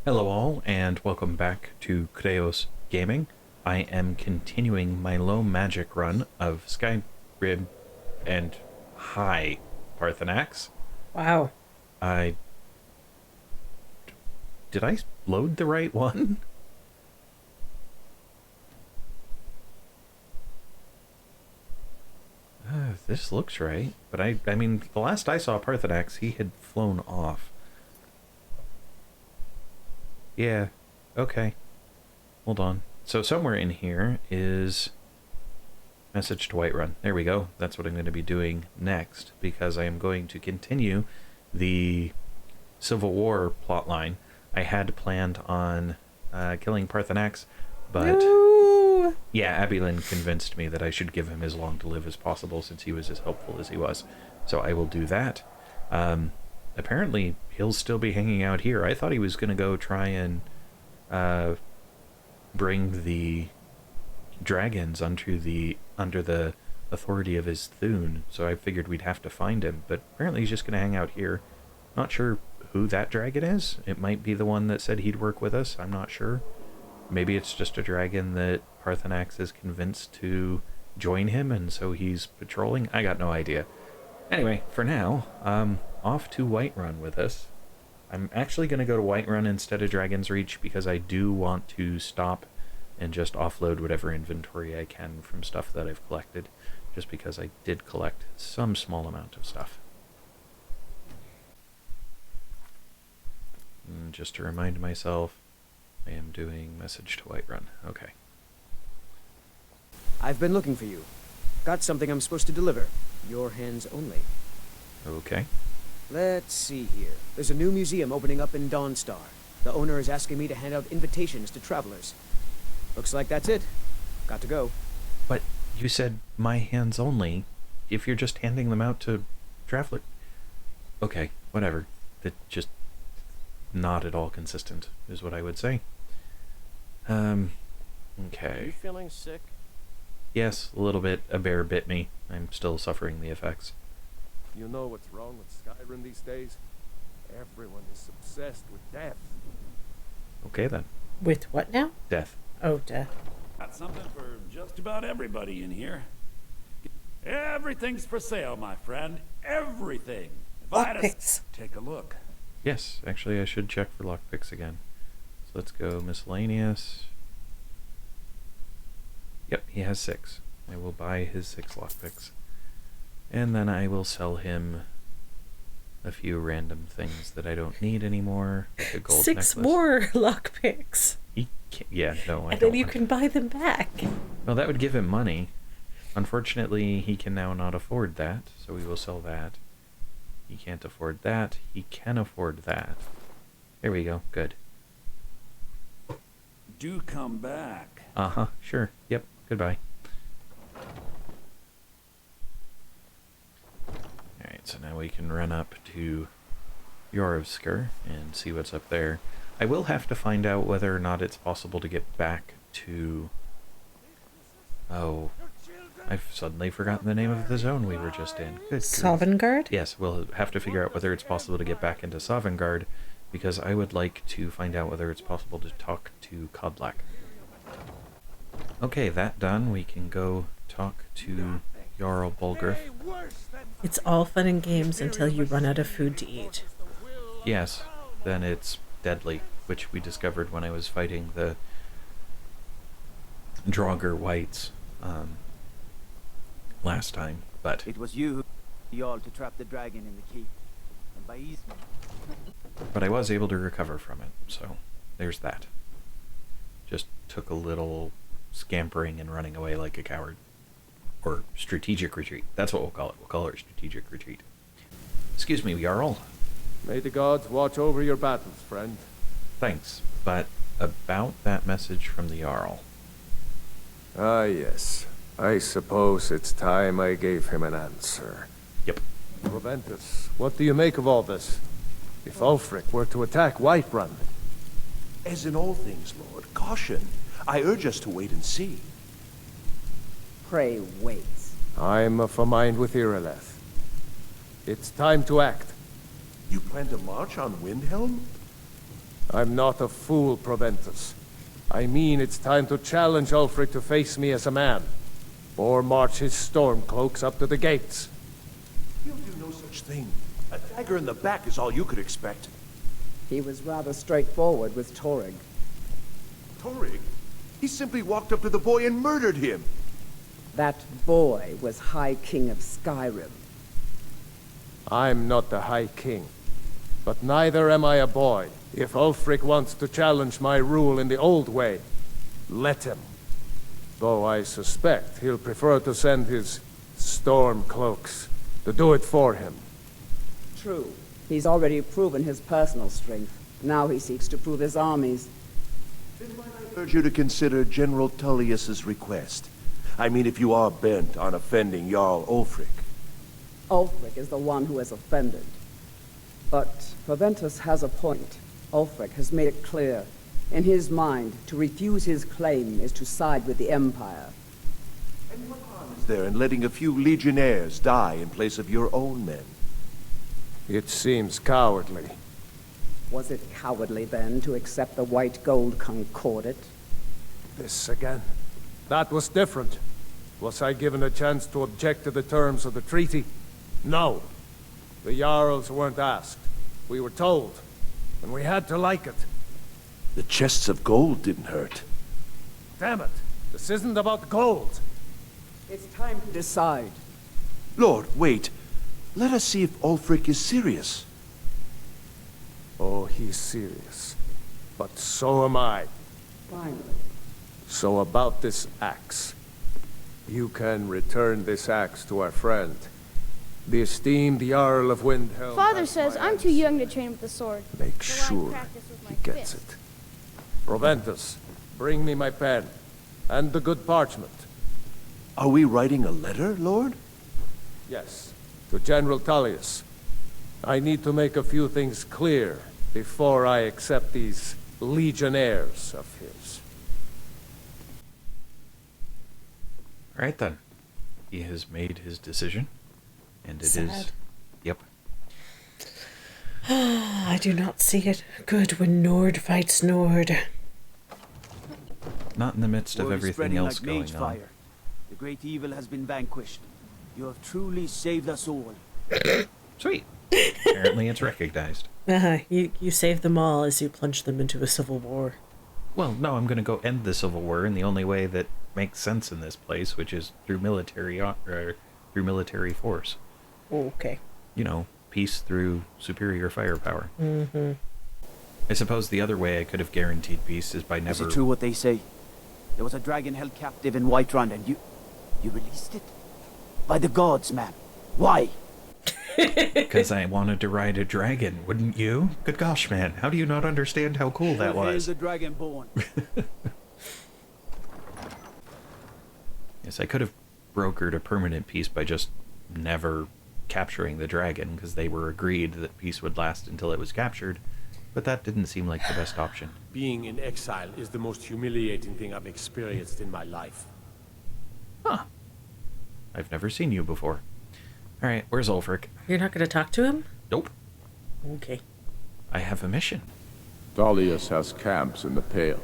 Hello all, and welcome back to Chreos Gaming. I am continuing my low magic run of Skyrim and high Parthenax. Wow. I... Did I load the right one? This looks right, but I mean, the last I saw Parthenax, he had flown off. Yeah, okay. Hold on. So somewhere in here is message to Whiterun. There we go. That's what I'm going to be doing next, because I am going to continue the Civil War plotline. I had planned on killing Parthenax, but No. yeah, Abelin convinced me that I should give him as long to live as possible since he was as helpful as he was. So I will do that. Apparently, he'll still be hanging out here. I thought he was going to go try and bring the dragons under the authority of his Thune, so I figured we'd have to find him, but apparently he's just going to hang out here. Not sure who that dragon is. It might be the one that said he'd work with us. I'm not sure. Maybe it's just a dragon that Parthenax is convinced to join him, and so he's patrolling. I got no idea. Anyway, for now, off to Whiterun with us. I'm actually going to go to Whiterun instead of Dragon's Reach because I do want to stop and just offload whatever inventory I can from stuff that I've collected, just because I did collect some small amount of stuff. And just to remind myself, I am doing message to Whiterun. Okay. I've been looking for you. Got something I'm supposed to deliver. Your hands only. Okay. Let's see here. There's a new museum opening up in Dawnstar. The owner is asking me to hand out invitations to travelers. Looks like that's it. Got to go. But you said my hands only. If you're just handing them out to travelers. Okay, whatever. That just not at all consistent is what I would say. Are Okay. you feeling sick? Yes, a little bit. A bear bit me. I'm still suffering the effects. You know what's wrong with Skyrim these days? Everyone is obsessed with death. Okay then. With what now? Death. Oh, death. Got something for just about everybody in here. Everything's for sale, my friend. Everything. Invite us. Lockpicks. Take a look. Yes, actually I should check for lockpicks again. So let's go miscellaneous. Yep, he has 6. I will buy his 6 lockpicks. And then I will sell him a few random things that I don't need anymore, like a gold 6 necklace. more lockpicks. He can't, yeah, no, I And don't then you want- can buy them back. Well, that would give him money. Unfortunately, he can now not afford that, so we will sell that. He can't afford that. He can afford that. There we go. Good. Do come back. Uh-huh. Sure. Yep. Goodbye. Alright, so now we can run up to Yorovsker and see what's up there. I will have to find out whether or not it's possible to get back to... Oh, I've suddenly forgotten the name of the zone we were just in. Good grief. Sovngarde? Yes, we'll have to figure out whether it's possible to get back into Sovngarde, because I would like to find out whether it's possible to talk to Kodlak. Okay, that done, we can go talk to Jarl Bulgriff. It's all fun and games until you run out of food to eat. Yes, then it's deadly, which we discovered when I was fighting the Draugr Whites last time, but... It was you who y'all to trap the dragon in the keep. And by easement. But I was able to recover from it, so there's that. Just took a little scampering and running away like a coward. Or strategic retreat. That's what we'll call it. We'll call it strategic retreat. Excuse me, Jarl. May the gods watch over your battles, friend. Thanks, but about that message from the Jarl. Ah, yes. I suppose it's time I gave him an answer. Yep. Proventus, what do you make of all this? If Ulfric were to attack Whiterun, As in all things, Lord, caution. I urge us to wait and see. Pray wait. I'm of a mind with Irileth. it's time to act. You plan to march on Windhelm? I'm not a fool, Proventus. I mean it's time to challenge Ulfric to face me as a man. Or march his Stormcloaks up to the gates. He'll do no such thing. A dagger in the back is all you could expect. He was rather straightforward with Torrig. Torrig? He simply walked up to the boy and murdered him. That boy was High King of Skyrim. I'm not the High King. But neither am I a boy. If Ulfric wants to challenge my rule in the old way, let him. Though I suspect he'll prefer to send his Stormcloaks to do it for him. True. He's already proven his personal strength. Now he seeks to prove his armies. Then might I urge you to consider General Tullius's request? I mean, if you are bent on offending Jarl Ulfric. Ulfric is the one who has offended. But Proventus has a point. Ulfric has made it clear. In his mind, to refuse his claim is to side with the Empire. And what harm is there in letting a few legionnaires die in place of your own men? It seems cowardly. Was it cowardly, then, to accept the white gold concordat? This again. That was different. Was I given a chance to object to the terms of the treaty? No. The Jarls weren't asked. We were told. And we had to like it. The chests of gold didn't hurt. Damn it! This isn't about gold! It's time to decide. Lord, wait. Let us see if Ulfric is serious. Oh, he's serious. But so am I. Finally. So about this axe. You can return this axe to our friend. The esteemed Jarl of Windhelm. Father says I'm too young to train with the sword. Make so I sure practice with my he gets fist. it. Proventus, bring me my pen. And the good parchment. Are we writing a letter, Lord? Yes, to General Tullius. I need to make a few things clear before I accept these legionnaires of his. All right then. He has made his decision. And it is. Sad. Yep. I do not see it good when Nord fights Nord. Not in the midst of Word is everything spreading else like going mage on. fire. The great evil has been vanquished. You have truly saved us all. Sweet. Apparently it's recognized. You save them all as you plunge them into a civil war. Well, no, I'm going to go end the Civil War in the only way that makes sense in this place, which is through military force. Oh, okay. You know, peace through superior firepower. Mm-hmm. I suppose the other way I could have guaranteed peace is by Is never... it true what they say? There was a dragon held captive in Whiterun and you released it? By the gods, man. Why? Because I wanted to ride a dragon, wouldn't you? Good gosh, man. How do you not understand how cool that was? the dragon born. Yes, I could have brokered a permanent peace by just never capturing the dragon, because they were agreed that peace would last until it was captured, but that didn't seem like the best option. Being in exile is the most humiliating thing I've experienced in my life. Huh. I've never seen you before. Alright, where's Ulfric? You're not going to talk to him? Nope. Okay. I have a mission. Tullius has camps in the Pale,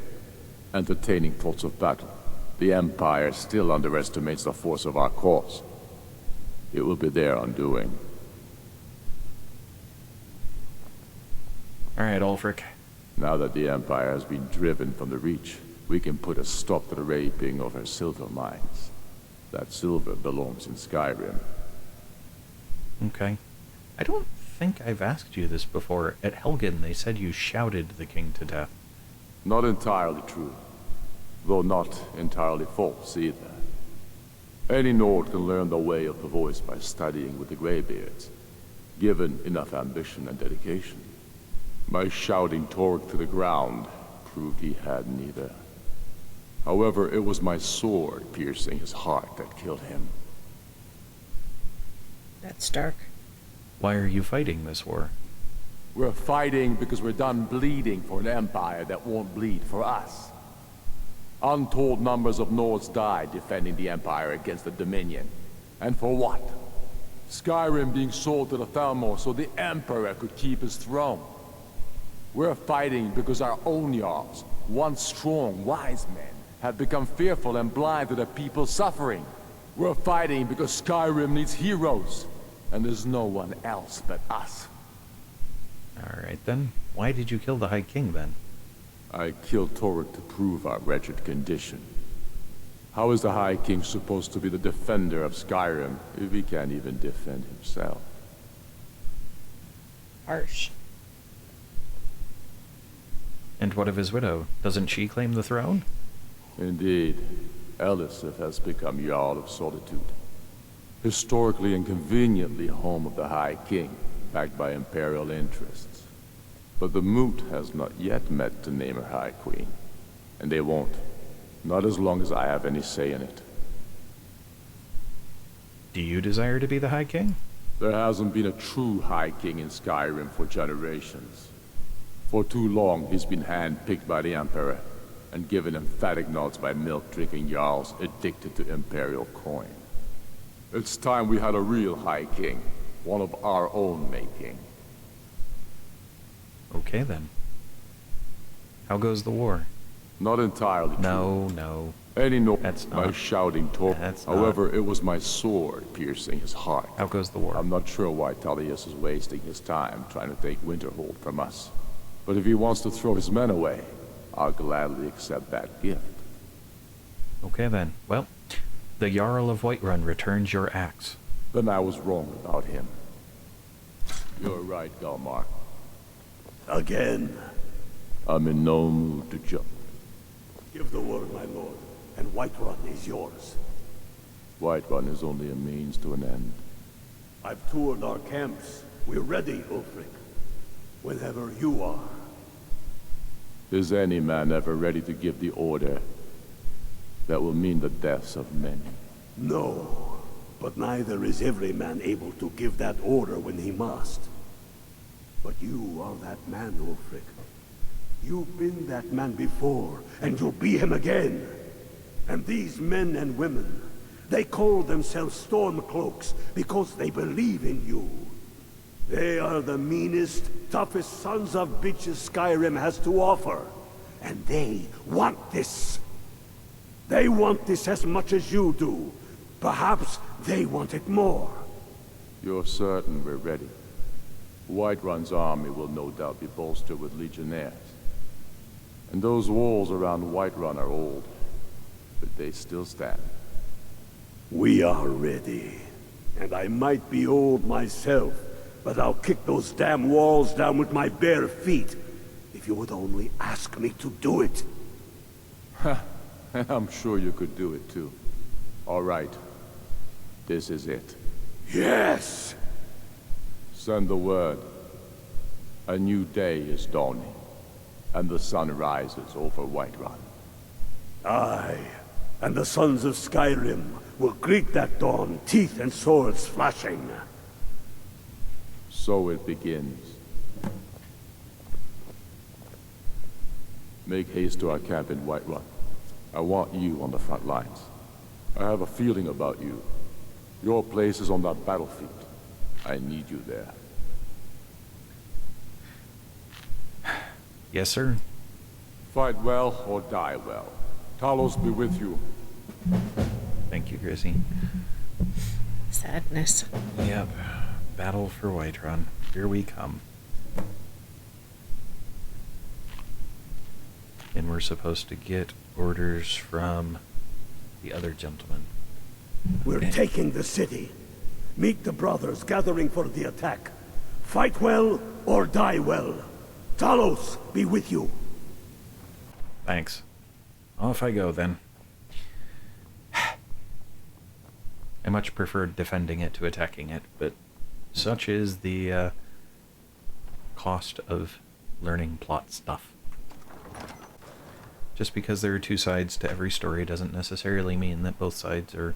entertaining thoughts of battle. The Empire still underestimates the force of our cause. It will be their undoing. Alright, Ulfric. Now that the Empire has been driven from the Reach, we can put a stop to the raping of her silver mines. That silver belongs in Skyrim. Okay. I don't think I've asked you this before. At Helgen, they said you shouted the king to death. Not entirely true, though not entirely false either. Any Nord can learn the way of the voice by studying with the Greybeards, given enough ambition and dedication. My shouting Torg to the ground proved he had neither. However, it was my sword piercing his heart that killed him. That's dark. Why are you fighting this war? We're fighting because we're done bleeding for an empire that won't bleed for us. Untold numbers of Nords died defending the Empire against the Dominion. And for what? Skyrim being sold to the Thalmor so the Emperor could keep his throne. We're fighting because our own Jarls, once strong, wise men, have become fearful and blind to the people's suffering. We're fighting because Skyrim needs heroes, and there's no one else but us. Alright then. Why did you kill the High King then? I killed Torrik to prove our wretched condition. How is the High King supposed to be the defender of Skyrim if he can't even defend himself? Harsh. And what of his widow? Doesn't she claim the throne? Indeed. Elisif has become Jarl of Solitude. Historically and conveniently home of the High King, backed by imperial interests. But the Moot has not yet met to name her High Queen. And they won't. Not as long as I have any say in it. Do you desire to be the High King? There hasn't been a true High King in Skyrim for generations. For too long, he's been handpicked by the Emperor, and given emphatic nods by milk-drinking Jarls addicted to Imperial coin. It's time we had a real High King, one of our own making. Okay then. How goes the war? Not entirely true. No. Any no That's my not. shouting talk. That's However, not. it was my sword piercing his heart. How goes the war? I'm not sure why Tullius is wasting his time trying to take Winterhold from us. But if he wants to throw his men away, I'll gladly accept that gift. Okay then. Well, the Jarl of Whiterun returns your axe. Then I was wrong about him. You're right, Galmar. Again. I'm in no mood to jump. Give the word, my lord, and Whiterun is yours. Whiterun is only a means to an end. I've toured our camps. We're ready, Ulfric. Whenever you are. Is any man ever ready to give the order that will mean the deaths of many? No, but neither is every man able to give that order when he must. But you are that man, Ulfric. You've been that man before, and you'll be him again. And these men and women, they call themselves Stormcloaks because they believe in you. They are the meanest, toughest sons of bitches Skyrim has to offer. And they want this. They want this as much as you do. Perhaps they want it more. You're certain we're ready? Whiterun's army will no doubt be bolstered with legionnaires. And those walls around Whiterun are old, but they still stand. We are ready. And I might be old myself, but I'll kick those damn walls down with my bare feet, if you would only ask me to do it. I'm sure you could do it too. All right. This is it. Yes! Send the word. A new day is dawning, and the sun rises over Whiterun. Aye, and the sons of Skyrim will greet that dawn, teeth and swords flashing. So it begins. Make haste to our camp in Whiterun. I want you on the front lines. I have a feeling about you. Your place is on that battlefield. I need you there. Yes, sir. Fight well or die well. Talos be with you. Thank you, Grizzy. Sadness. Yep. Battle for Whiterun. Here we come. And we're supposed to get orders from the other gentleman. We're taking the city. Meet the brothers gathering for the attack. Fight well or die well. Talos be with you. Thanks. Off I go then. I much preferred defending it to attacking it, but such is the cost of learning plot stuff. Just because there are two sides to every story doesn't necessarily mean that both sides are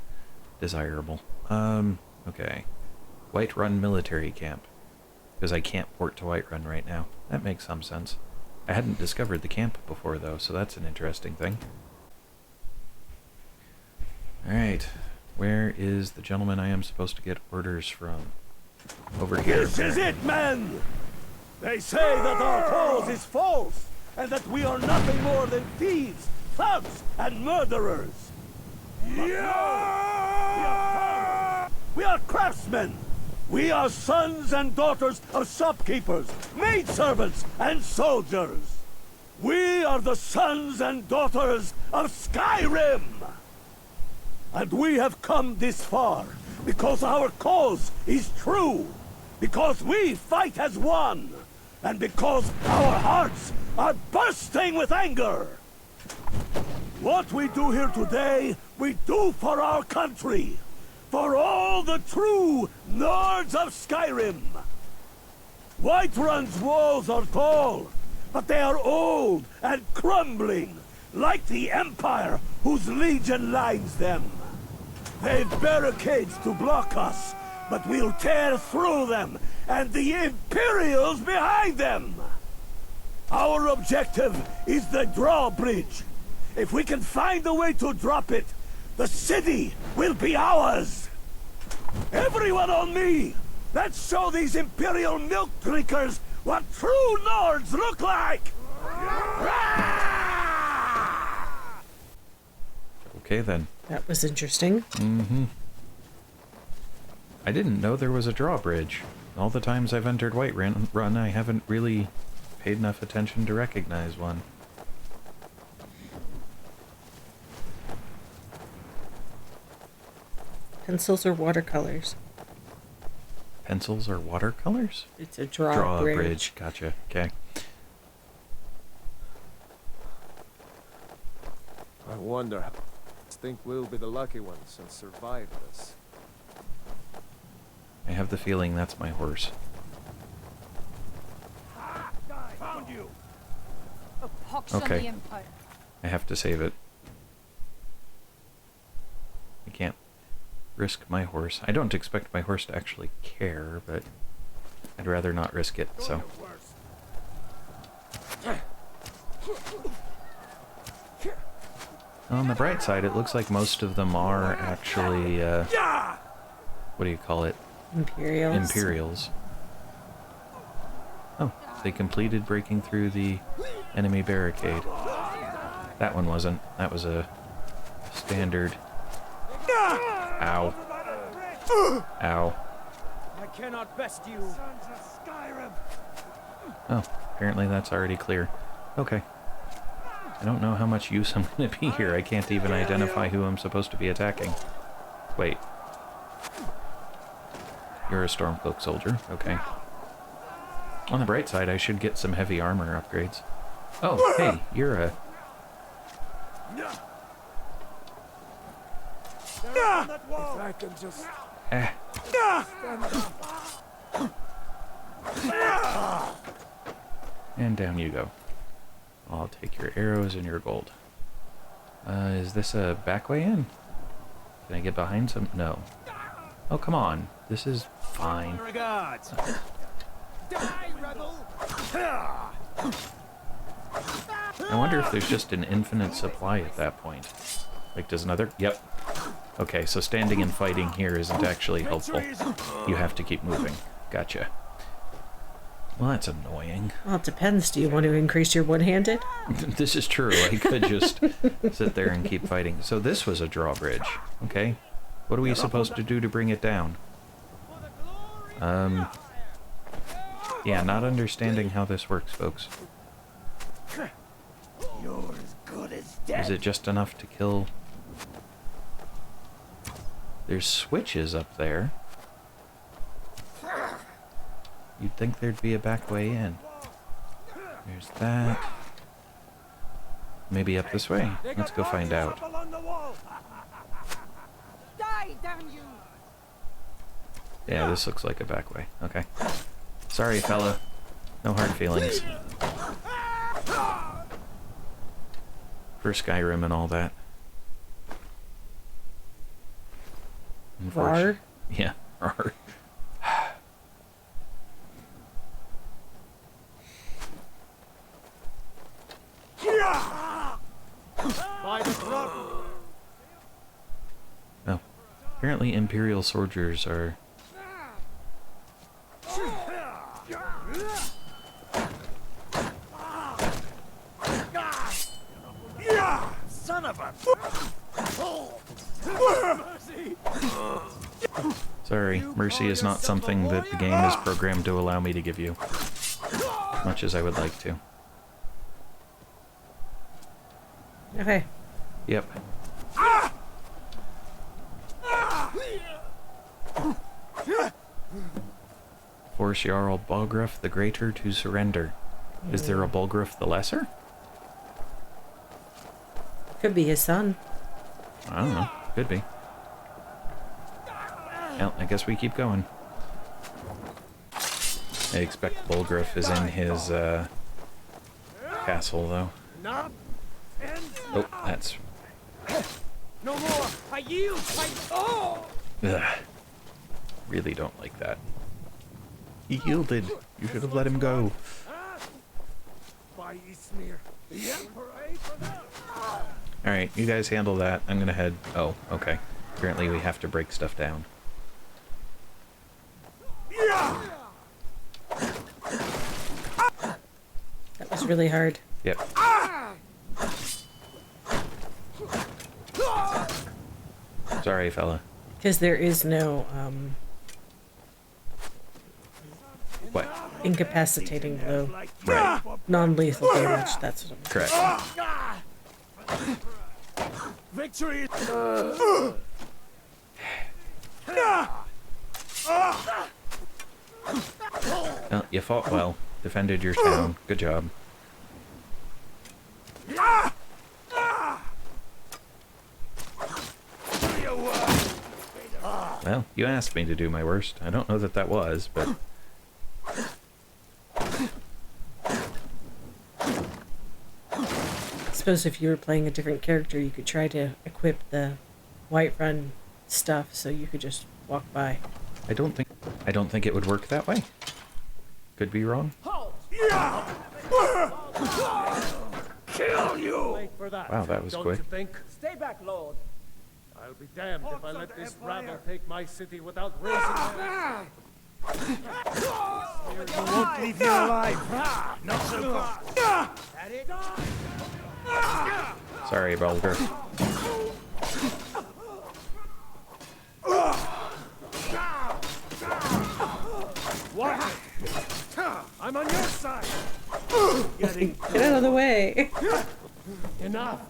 desirable. Okay. Whiterun military camp. Because I can't port to Whiterun right now. That makes some sense. I hadn't discovered the camp before though, so that's an interesting thing. Alright. Where is the gentleman I am supposed to get orders from? Over here. This is it, men! They say that our cause is false, and that we are nothing more than thieves, thugs, and murderers. Yeah! We are craftsmen. We are sons and daughters of shopkeepers, maidservants, and soldiers. We are the sons and daughters of Skyrim. And we have come this far because our cause is true, because we fight as one, and because our hearts are bursting with anger. What we do here today, we do for our country, for all the true Nords of Skyrim. Whiterun's walls are tall, but they are old and crumbling, like the Empire whose legion lines them. They've barricades to block us, but we'll tear through them, and the Imperials behind them. Our objective is the drawbridge. If we can find a way to drop it, the city will be ours. Everyone on me! Let's show these Imperial milk drinkers what true Nords look like! Okay then. That was interesting. Mm-hmm. I didn't know there was a drawbridge. All the times I've entered Whiterun, I haven't really paid enough attention to recognize one. Pencils or watercolors? Pencils or watercolors? It's a drawbridge. Gotcha. Okay. I wonder how I think we'll be the lucky ones and survive this. I have the feeling that's my horse. Found you! A pox on the Okay. Empire. I have to save it. I can't risk my horse. I don't expect my horse to actually care, but I'd rather not risk it, so. On the bright side, it looks like most of them are actually, what do you call it? Imperials. Imperials. Oh, they completed breaking through the enemy barricade. That one wasn't. That was a standard. Ow. Ow. I cannot best you. Sons of Skyrim. Oh, apparently that's already clear. Okay. I don't know how much use I'm going to be here. I can't even identify who I'm supposed to be attacking. Wait. You're a Stormcloak soldier. Okay. On the bright side, I should get some heavy armor upgrades. Oh, hey, you're a... If I can just... And down you go. I'll take your arrows and your gold. Is this a back way in? Can I get behind some? No. Oh, come on. This is fine. Regards. Die, rebel. I wonder if there's just an infinite supply at that point. Like, does another... Yep. Okay, so standing and fighting here isn't actually helpful. You have to keep moving. Gotcha. Well, that's annoying. Well, it depends. Do you want to increase your one-handed? This is true. I could just sit there and keep fighting. So this was a drawbridge. Okay. What are we supposed to do to bring it down? Yeah, not understanding how this works, folks. You're as good as dead. Is it just enough to kill... There's switches up there. You'd think there'd be a back way in. There's that. Maybe up this way. Let's go find out. Die, damn you! Yeah, this looks like a back way. Okay. Sorry, fella. No hard feelings. For Skyrim and all that. Rar? Yeah, rar. Oh, apparently Imperial soldiers are Sorry, mercy is not something that the game is programmed to allow me to give you, much as I would like to. Okay. Yep. Force Jarl Balgruuf the Greater to surrender. Is there a Balgruuf the Lesser? Could be his son. I don't know. Could be. Well, I guess we keep going. I expect Balgruuf is in his castle, though. Oh, that's... No more! I yield! Ugh. Really don't like that. He yielded. You should have let him go. Alright, you guys handle that. I'm gonna head... Oh, okay. Apparently we have to break stuff down. That was really hard. Yep. Sorry, fella. Because there is no, What? incapacitating blow. Right. Non-lethal damage, that's what I'm... Correct. Victory! Well, you fought well. Defended your town. Good job. Well, you asked me to do my worst. I don't know that that was, but... I suppose if you were playing a different character, you could try to equip the Whiterun stuff so you could just walk by. I don't think it would work that way. Could be wrong. Kill you! Wow, that was Don't quick. you think? Stay back, Lord. I'll be damned if I let this rabble take my city without raising hell. I won't leave you alive! Not so good! Sorry, Balgruuf. What? I'm on your side! Get out of the way! Enough!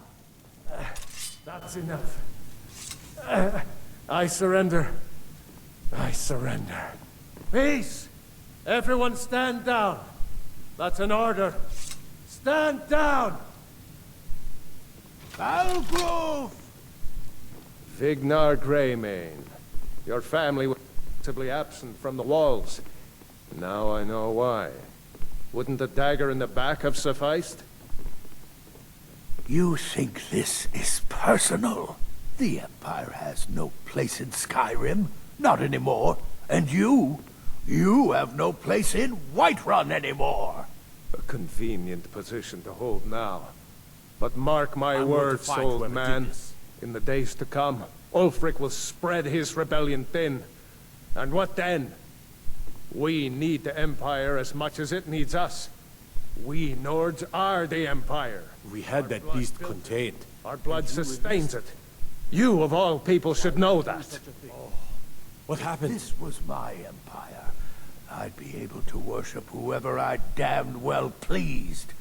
That's enough. I surrender. I surrender. Peace! Everyone stand down. That's an order. Stand down! Balgruuf! Vignar Greymane. Your family was possibly absent from the walls. Now I know why. Wouldn't the dagger in the back have sufficed? You think this is personal? The Empire has no place in Skyrim, not anymore. And you have no place in Whiterun anymore. A convenient position to hold now. But mark my words, old man. In the days to come, Ulfric will spread his rebellion thin. And what then? We need the Empire as much as it needs us. We Nords are the Empire. We had that beast contained. Our blood sustains it. You, of all people, should know that. What happened? This was my empire. I'd be able to worship whoever I damned well pleased.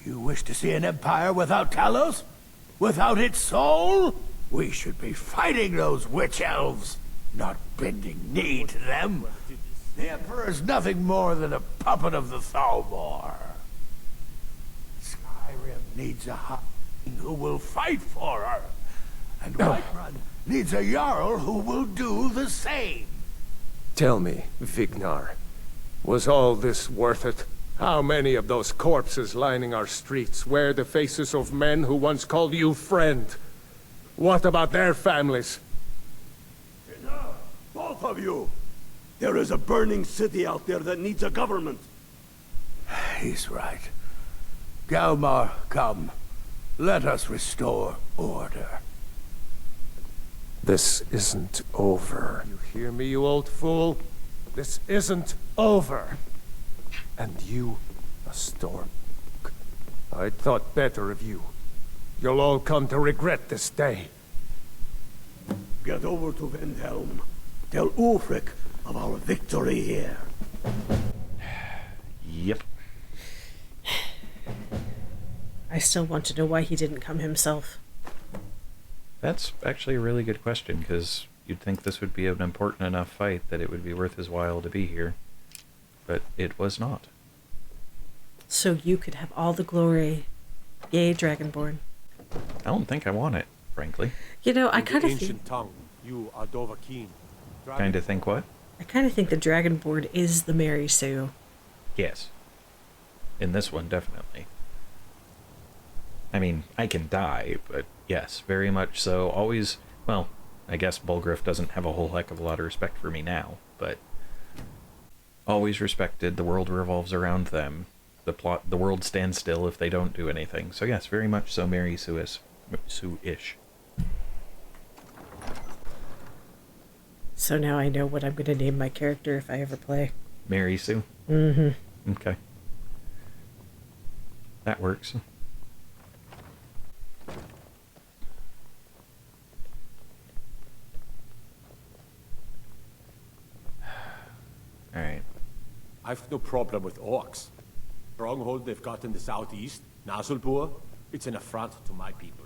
You wish to see an empire without Talos? Without its soul? We should be fighting those witch elves, not bending knee to them. The Emperor's nothing more than a puppet of the Thalmor. Skyrim needs a high king who will fight for her. And Whiterun needs a Jarl who will do the same. Tell me, Vignar, was all this worth it? How many of those corpses lining our streets wear the faces of men who once called you friend? What about their families? Enough, both of you! There is a burning city out there that needs a government. He's right. Galmar, come. Let us restore order. This isn't over. You hear me, you old fool? This isn't over. And you, a storm. I'd thought better of you. You'll all come to regret this day. Get over to Windhelm. Tell Ulfric of our victory here. Yep. I still want to know why he didn't come himself. That's actually a really good question, because you'd think this would be an important enough fight that it would be worth his while to be here. But it was not. So you could have all the glory. Yay, Dragonborn. I don't think I want it, frankly. You know, I In the kind of ancient think... tongue, you are Dovahkiin. Kind of think what? I kind of think the Dragonborn is the Mary Sue. Yes. In this one, definitely. I mean, I can die, but yes, very much so. Always, well, I guess Bulgriff doesn't have a whole heck of a lot of respect for me now, but always respected. The world revolves around them. The world stands still if they don't do anything. So yes, very much so Mary Sue-ish. So now I know what I'm going to name my character if I ever play. Mary Sue? Mm-hmm. Okay. That works. Alright. I've no problem with orcs. Stronghold they've got in the southeast, Nazulbur, it's an affront to my people.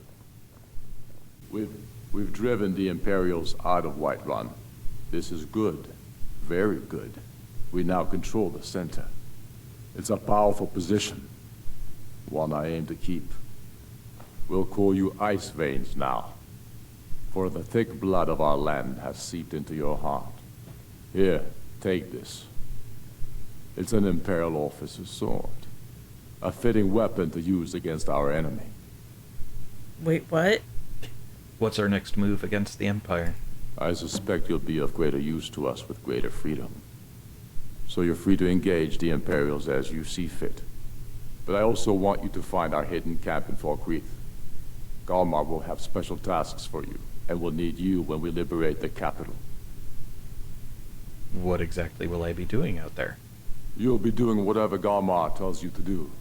We've driven the Imperials out of Whiterun. This is good. Very good. We now control the center. It's a powerful position. One I aim to keep. We'll call you Ice Veins now. For the thick blood of our land has seeped into your heart. Here, take this. It's an Imperial officer's sword. A fitting weapon to use against our enemy. Wait, what? What's our next move against the Empire? I suspect you'll be of greater use to us with greater freedom. So you're free to engage the Imperials as you see fit. But I also want you to find our hidden camp in Falkreath. Galmar will have special tasks for you, and will need you when we liberate the capital. What exactly will I be doing out there? You'll be doing whatever Galmar tells you to do,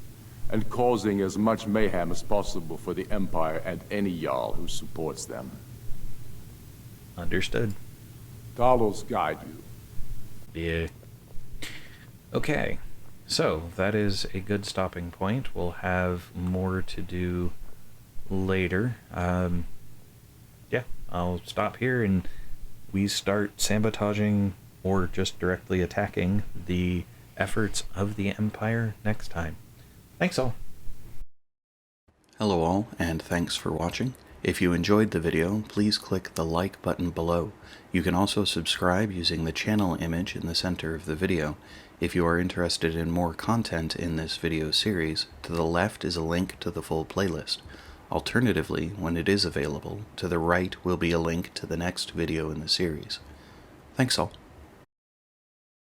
and causing as much mayhem as possible for the Empire and any Jarl who supports them. Understood. Talos guide you. Yeah. Okay, so that is a good stopping point. We'll have more to do later. Yeah, I'll stop here and we start sabotaging or just directly attacking the efforts of the Empire next time. Thanks all. Hello all, and thanks for watching. If you enjoyed the video, please click the like button below. You can also subscribe using the channel image in the center of the video. If you are interested in more content in this video series, to the left is a link to the full playlist. Alternatively, when it is available, to the right will be a link to the next video in the series. Thanks all.